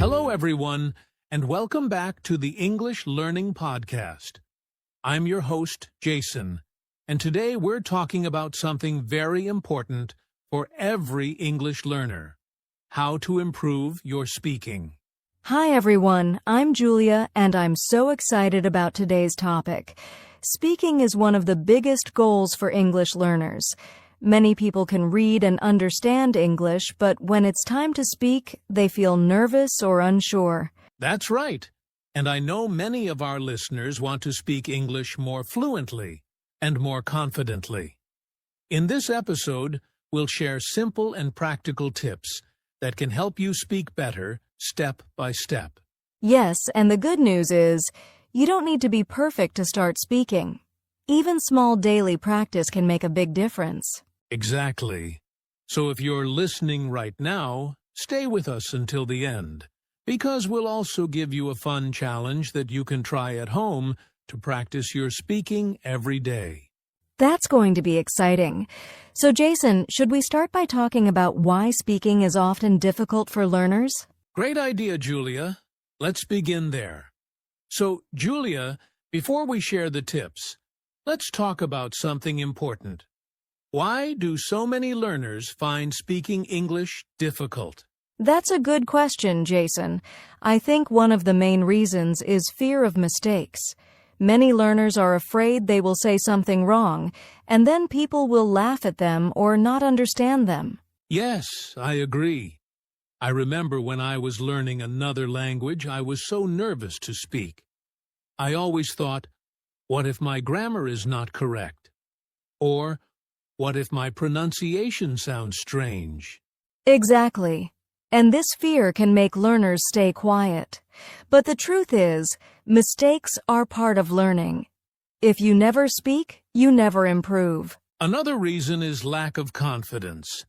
Hello, everyone, and welcome back to the English Learning Podcast. I'm your host, Jason, and today we're talking about something very important for every English learner: how to improve your speaking. Hi everyone, I'm Julia, and I'm so excited about today's topic. Speaking is one of the biggest goals for English learners. Many people can read and understand English, but when it's time to speak, they feel nervous or unsure. That's right, and I know many of our listeners want to speak English more fluently and more confidently. In this episode, we'll share simple and practical tips that can help you speak better step by step. Yes, and the good news is, you don't need to be perfect to start speaking. Even small daily practice can make a big difference. Exactly. So if you're listening right now, stay with us until the end, because we'll also give you a fun challenge that you can try at home to practice your speaking every day. That's going to be exciting. So Jason, should we start by talking about why speaking is often difficult for learners? Great idea, Julia. Let's begin there. So, Julia, before we share the tips, let's talk about something important. Why do so many learners find speaking English difficult? That's a good question, Jason. I think one of the main reasons is fear of mistakes. Many learners are afraid they will say something wrong, and then people will laugh at them or not understand them. Yes, I agree. I remember when I was learning another language, I was so nervous to speak. I always thought, what if my grammar is not correct? Or, what if my pronunciation sounds strange? Exactly. And this fear can make learners stay quiet. But the truth is, mistakes are part of learning. If you never speak, you never improve. Another reason is lack of confidence.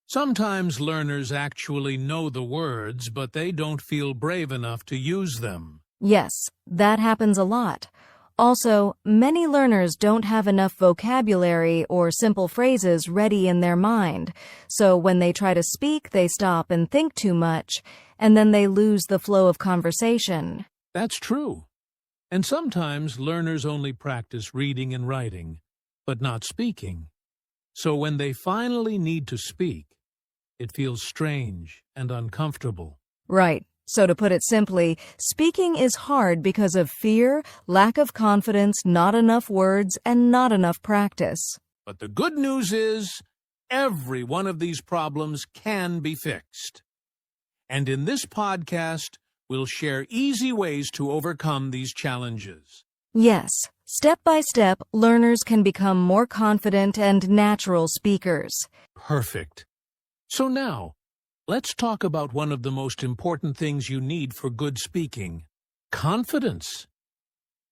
Sometimes learners actually know the words, but they don't feel brave enough to use them. Yes, that happens a lot. Also, many learners don't have enough vocabulary or simple phrases ready in their mind, so when they try to speak, they stop and think too much, and then they lose the flow of conversation. That's true. And sometimes learners only practice reading and writing, but not speaking. So when they finally need to speak, it feels strange and uncomfortable. Right. So to put it simply, speaking is hard because of fear, lack of confidence, not enough words, and not enough practice. But the good news is, every one of these problems can be fixed. And in this podcast, we'll share easy ways to overcome these challenges. Yes, step by step, learners can become more confident and natural speakers. Perfect. So now, let's talk about one of the most important things you need for good speaking: confidence.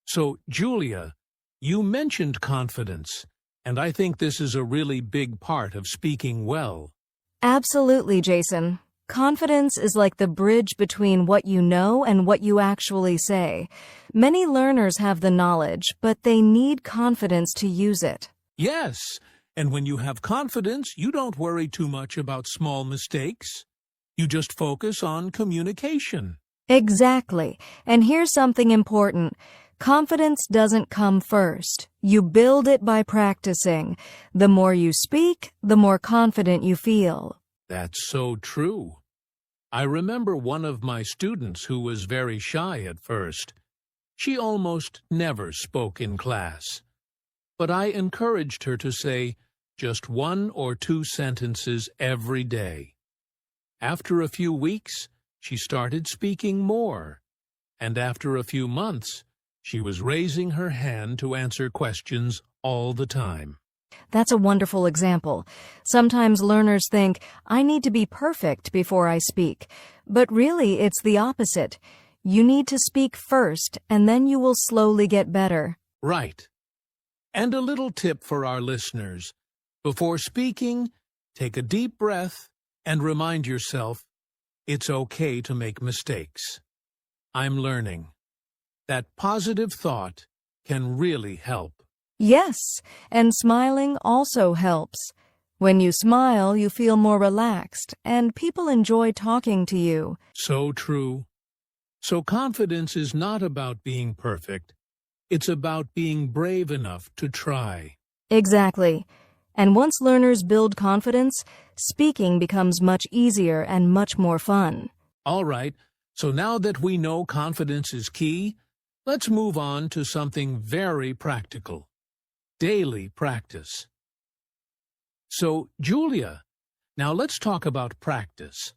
So, Julia, you mentioned confidence, and I think this is a really big part of speaking well. Absolutely, Jason. Confidence is like the bridge between what you know and what you actually say. Many learners have the knowledge, but they need confidence to use it. Yes, and when you have confidence, you don't worry too much about small mistakes. You just focus on communication. Exactly. And here's something important. Confidence doesn't come first. You build it by practicing. The more you speak, the more confident you feel. That's so true. I remember one of my students who was very shy at first. She almost never spoke in class. But I encouraged her to say just 1 or 2 sentences every day. After a few weeks, she started speaking more, and after a few months, she was raising her hand to answer questions all the time. That's a wonderful example. Sometimes learners think, I need to be perfect before I speak. But really, it's the opposite. You need to speak first, and then you will slowly get better. Right. And a little tip for our listeners. Before speaking, take a deep breath and remind yourself, it's okay to make mistakes. I'm learning. That positive thought can really help. Yes, and smiling also helps. When you smile, you feel more relaxed, and people enjoy talking to you. So true. So confidence is not about being perfect. It's about being brave enough to try. Exactly. And once learners build confidence, speaking becomes much easier and much more fun. All right, so now that we know confidence is key, let's move on to something very practical. Daily practice. So, Julia, now let's talk about practice.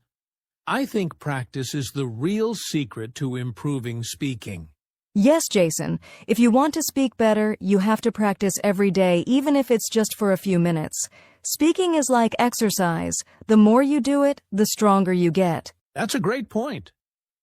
I think practice is the real secret to improving speaking. Yes, Jason. If you want to speak better, you have to practice every day, even if it's just for a few minutes. Speaking is like exercise. The more you do it, the stronger you get. That's a great point.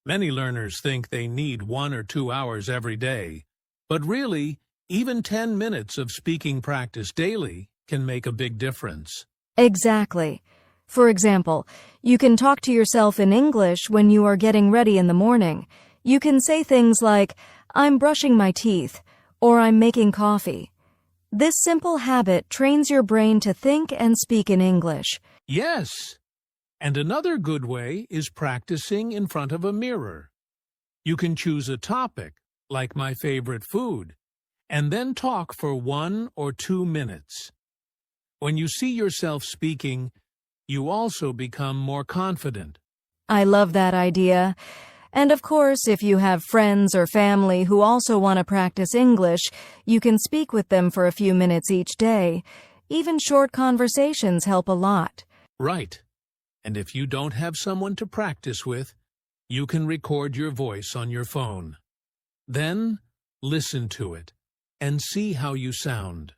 Many learners think they need 1 or 2 hours every day. But really, even 10 minutes of speaking practice daily can make a big difference. Exactly. For example, you can talk to yourself in English when you are getting ready in the morning. You can say things like, "I'm brushing my teeth," or "I'm making coffee." This simple habit trains your brain to think and speak in English. Yes, and another good way is practicing in front of a mirror. You can choose a topic, like my favorite food, and then talk for 1 or 2 minutes. When you see yourself speaking, you also become more confident. I love that idea. And of course, if you have friends or family who also want to practice English, you can speak with them for a few minutes each day. Even short conversations help a lot. Right. And if you don't have someone to practice with, you can record your voice on your phone. Then, listen to it and see how you sound.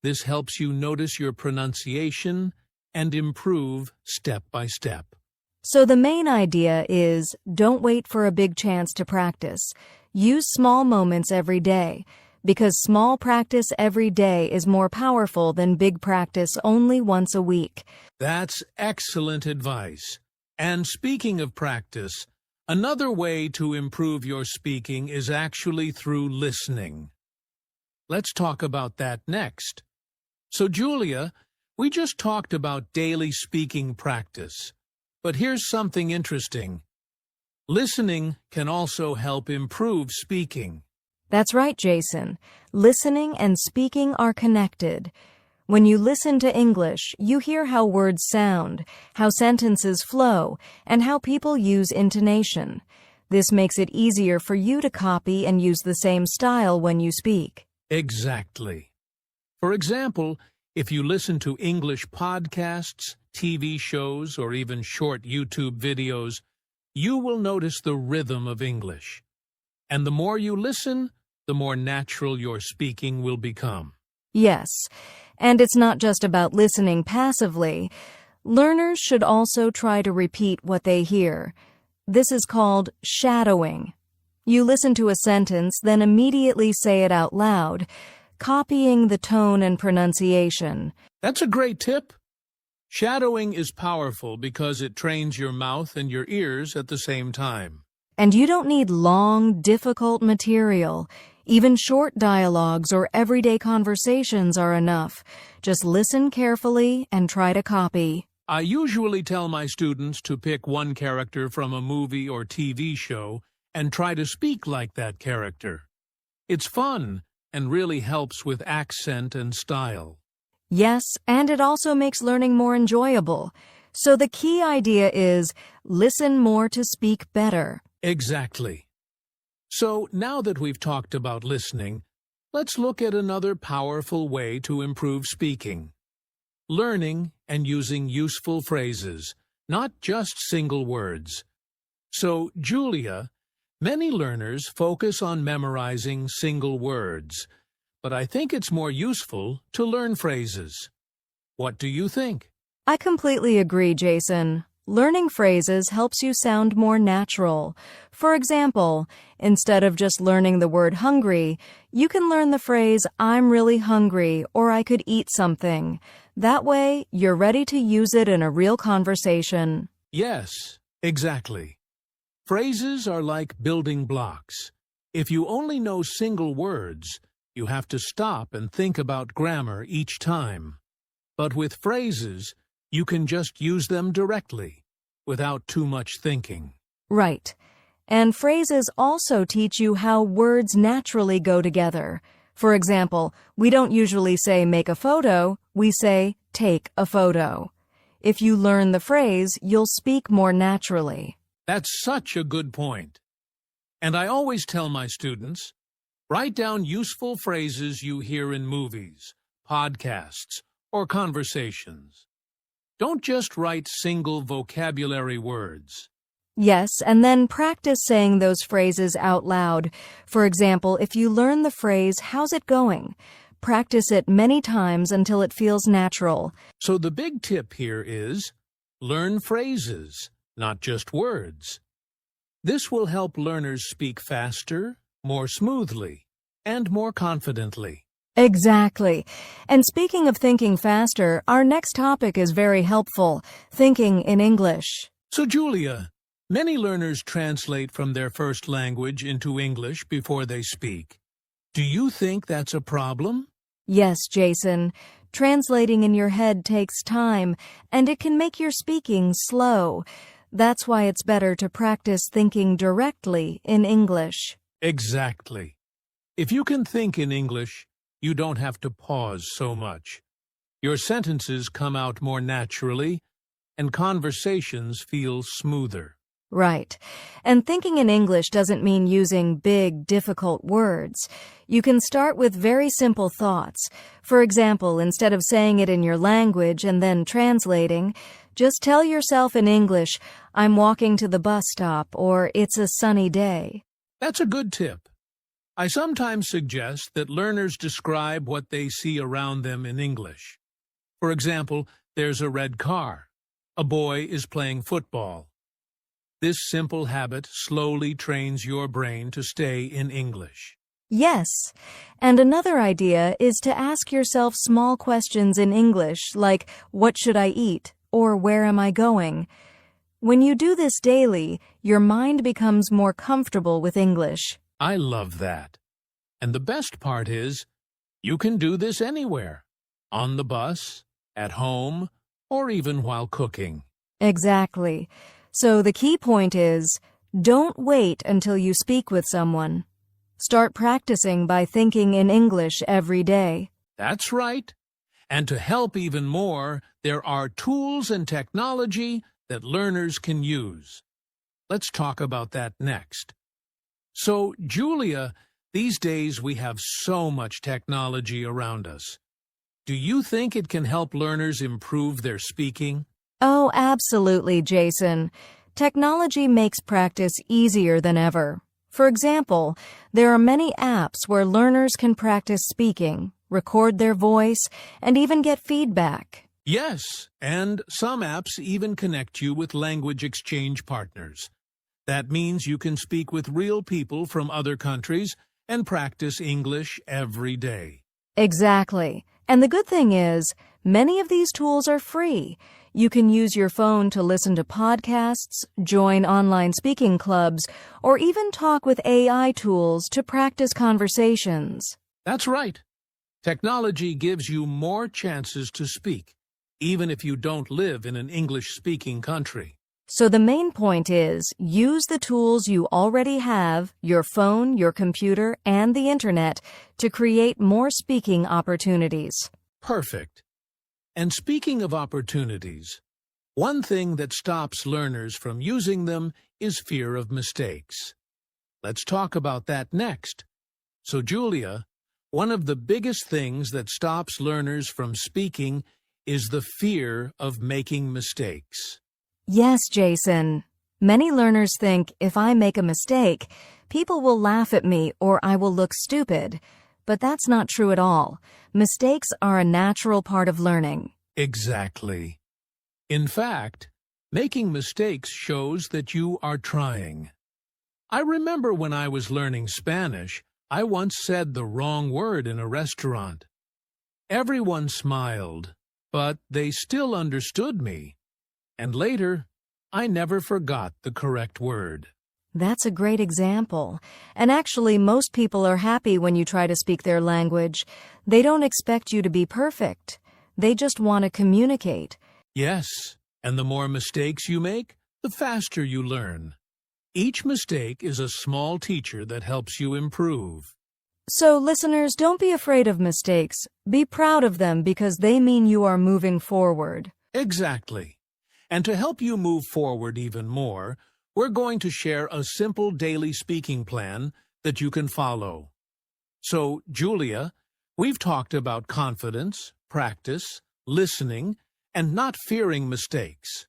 This helps you notice your pronunciation and improve step by step. So the main idea is, don't wait for a big chance to practice. Use small moments every day, because small practice every day is more powerful than big practice only once a week. That's excellent advice. And speaking of practice, another way to improve your speaking is actually through listening. Let's talk about that next. So, Julia, we just talked about daily speaking practice. But here's something interesting. Listening can also help improve speaking. That's right, Jason. Listening and speaking are connected. When you listen to English, you hear how words sound, how sentences flow, and how people use intonation. This makes it easier for you to copy and use the same style when you speak. Exactly. For example, if you listen to English podcasts, TV shows, or even short YouTube videos, you will notice the rhythm of English. And the more you listen, the more natural your speaking will become. Yes, and it's not just about listening passively. Learners should also try to repeat what they hear. This is called shadowing. You listen to a sentence, then immediately say it out loud, copying the tone and pronunciation. That's a great tip. Shadowing is powerful because it trains your mouth and your ears at the same time. And you don't need long, difficult material. Even short dialogues or everyday conversations are enough. Just listen carefully and try to copy. I usually tell my students to pick one character from a movie or TV show and try to speak like that character. It's fun and really helps with accent and style. Yes, and it also makes learning more enjoyable. So the key idea is listen more to speak better. Exactly. So now that we've talked about listening, let's look at another powerful way to improve speaking. Learning and using useful phrases, not just single words. So, Julia, many learners focus on memorizing single words, but I think it's more useful to learn phrases. What do you think? I completely agree, Jason. Learning phrases helps you sound more natural. For example, instead of just learning the word hungry, you can learn the phrase, "I'm really hungry," or "I could eat something." That way, you're ready to use it in a real conversation. Yes, exactly. Phrases are like building blocks. If you only know single words, you have to stop and think about grammar each time. But with phrases, you can just use them directly, without too much thinking. Right. And phrases also teach you how words naturally go together. For example, we don't usually say make a photo, we say take a photo. If you learn the phrase, you'll speak more naturally. That's such a good point. And I always tell my students, write down useful phrases you hear in movies, podcasts, or conversations. Don't just write single vocabulary words. Yes, and then practice saying those phrases out loud. For example, if you learn the phrase, "How's it going?" Practice it many times until it feels natural. So the big tip here is, learn phrases, not just words. This will help learners speak faster, more smoothly, and more confidently. Exactly. And speaking of thinking faster, our next topic is very helpful, thinking in English. So Julia, many learners translate from their first language into English before they speak. Do you think that's a problem? Yes, Jason. Translating in your head takes time, and it can make your speaking slow. That's why it's better to practice thinking directly in English. Exactly. If you can think in English, you don't have to pause so much. Your sentences come out more naturally, and conversations feel smoother. Right. And thinking in English doesn't mean using big, difficult words. You can start with very simple thoughts. For example, instead of saying it in your language and then translating, just tell yourself in English, "I'm walking to the bus stop," or "It's a sunny day." That's a good tip. I sometimes suggest that learners describe what they see around them in English. For example, there's a red car. A boy is playing football. This simple habit slowly trains your brain to stay in English. Yes. And another idea is to ask yourself small questions in English, like, "What should I eat?" or "Where am I going?" When you do this daily, your mind becomes more comfortable with English. I love that. And the best part is, you can do this anywhere. On the bus, at home, or even while cooking. Exactly. So the key point is, don't wait until you speak with someone. Start practicing by thinking in English every day. That's right. And to help even more, there are tools and technology that learners can use. Let's talk about that next. So, Julia, these days we have so much technology around us. Do you think it can help learners improve their speaking? Oh, absolutely, Jason. Technology makes practice easier than ever. For example, there are many apps where learners can practice speaking, record their voice, and even get feedback. Yes, and some apps even connect you with language exchange partners. That means you can speak with real people from other countries and practice English every day. Exactly. And the good thing is, many of these tools are free. You can use your phone to listen to podcasts, join online speaking clubs, or even talk with AI tools to practice conversations. That's right. Technology gives you more chances to speak, even if you don't live in an English-speaking country. So the main point is, use the tools you already have, your phone, your computer, and the internet, to create more speaking opportunities. Perfect. And speaking of opportunities, one thing that stops learners from using them is fear of mistakes. Let's talk about that next. So, Julia, one of the biggest things that stops learners from speaking is the fear of making mistakes. Yes, Jason. Many learners think if I make a mistake, people will laugh at me or I will look stupid. But that's not true at all. Mistakes are a natural part of learning. Exactly. In fact, making mistakes shows that you are trying. I remember when I was learning Spanish, I once said the wrong word in a restaurant. Everyone smiled, but they still understood me. And later, I never forgot the correct word. That's a great example. And actually, most people are happy when you try to speak their language. They don't expect you to be perfect. They just want to communicate. Yes, and the more mistakes you make, the faster you learn. Each mistake is a small teacher that helps you improve. So, listeners, don't be afraid of mistakes. Be proud of them because they mean you are moving forward. Exactly. And to help you move forward even more, we're going to share a simple daily speaking plan that you can follow. So, Julia, we've talked about confidence, practice, listening, and not fearing mistakes.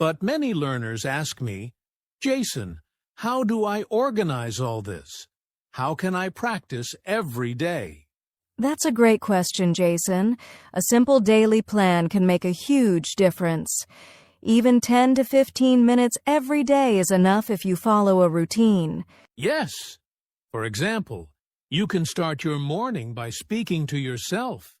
But many learners ask me, Jason, how do I organize all this? How can I practice every day? That's a great question, Jason. A simple daily plan can make a huge difference. Even 10 to 15 minutes every day is enough if you follow a routine. Yes. For example, you can start your morning by speaking to yourself.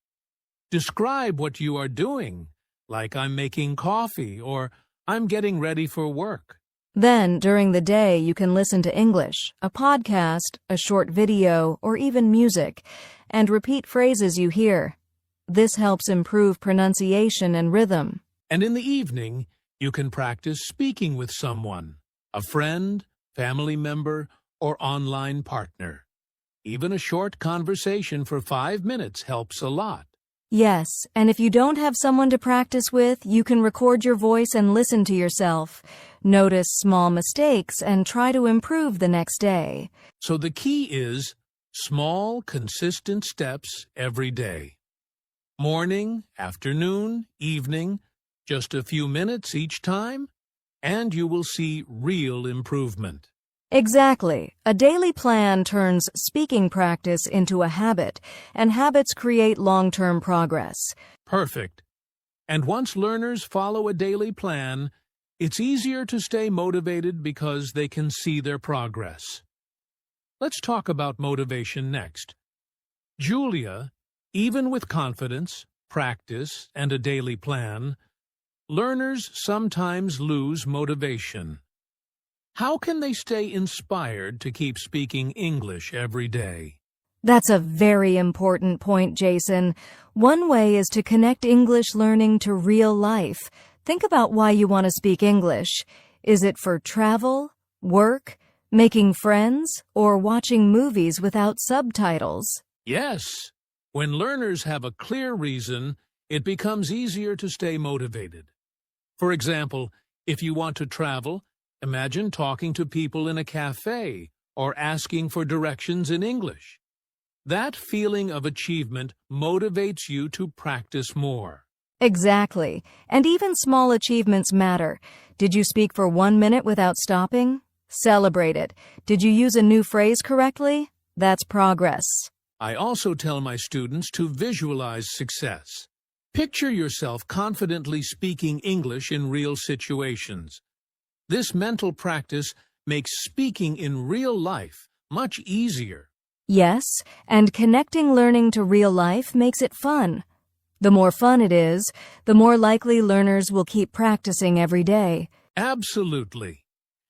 Describe what you are doing, like I'm making coffee or I'm getting ready for work. Then, during the day, you can listen to English, a podcast, a short video, or even music, and repeat phrases you hear. This helps improve pronunciation and rhythm. And in the evening, you can practice speaking with someone, a friend, family member, or online partner. Even a short conversation for 5 minutes helps a lot. Yes, and if you don't have someone to practice with, you can record your voice and listen to yourself. Notice small mistakes and try to improve the next day. So the key is small, consistent steps every day. Morning, afternoon, evening, just a few minutes each time, and you will see real improvement. Exactly. A daily plan turns speaking practice into a habit, and habits create long-term progress. Perfect. And once learners follow a daily plan, it's easier to stay motivated because they can see their progress. Let's talk about motivation next. Julia, even with confidence, practice, and a daily plan, learners sometimes lose motivation. How can they stay inspired to keep speaking English every day? That's a very important point, Jason. One way is to connect English learning to real life. Think about why you want to speak English. Is it for travel, work, making friends, or watching movies without subtitles? Yes. When learners have a clear reason, it becomes easier to stay motivated. For example, if you want to travel, imagine talking to people in a cafe or asking for directions in English. That feeling of achievement motivates you to practice more. Exactly. And even small achievements matter. Did you speak for 1 minute without stopping? Celebrate it. Did you use a new phrase correctly? That's progress. I also tell my students to visualize success. Picture yourself confidently speaking English in real situations. This mental practice makes speaking in real life much easier. Yes, and connecting learning to real life makes it fun. The more fun it is, the more likely learners will keep practicing every day. Absolutely.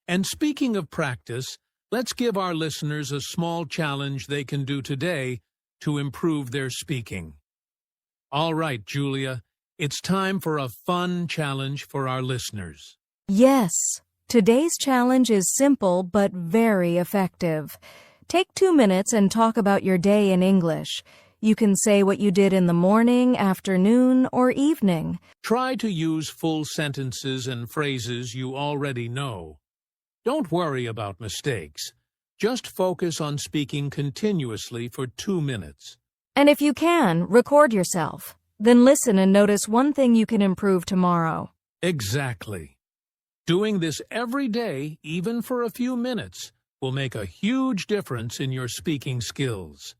And speaking of practice, let's give our listeners a small challenge they can do today to improve their speaking. All right, Julia, it's time for a fun challenge for our listeners. Yes, today's challenge is simple but very effective. Take 2 minutes and talk about your day in English. You can say what you did in the morning, afternoon, or evening. Try to use full sentences and phrases you already know. Don't worry about mistakes. Just focus on speaking continuously for 2 minutes. And if you can, record yourself. Then listen and notice one thing you can improve tomorrow. Exactly. Doing this every day, even for a few minutes, will make a huge difference in your speaking skills.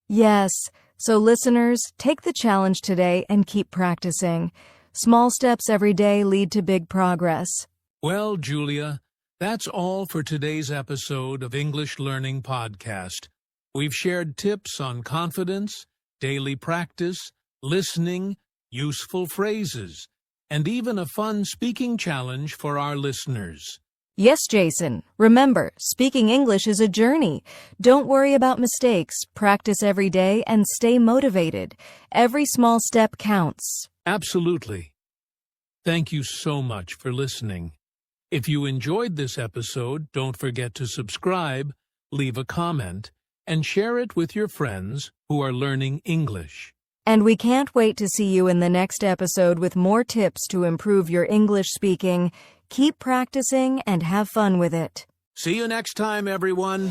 Yes, so listeners, take the challenge today and keep practicing. Small steps every day lead to big progress. Well, Julia, that's all for today's episode of English Learning Podcast. We've shared tips on confidence, daily practice, listening, useful phrases, and even a fun speaking challenge for our listeners. Yes, Jason. Remember, speaking English is a journey. Don't worry about mistakes. Practice every day and stay motivated. Every small step counts. Absolutely. Thank you so much for listening. If you enjoyed this episode, don't forget to subscribe, leave a comment, and share it with your friends who are learning English. And we can't wait to see you in the next episode with more tips to improve your English speaking. Keep practicing and have fun with it. See you next time, everyone.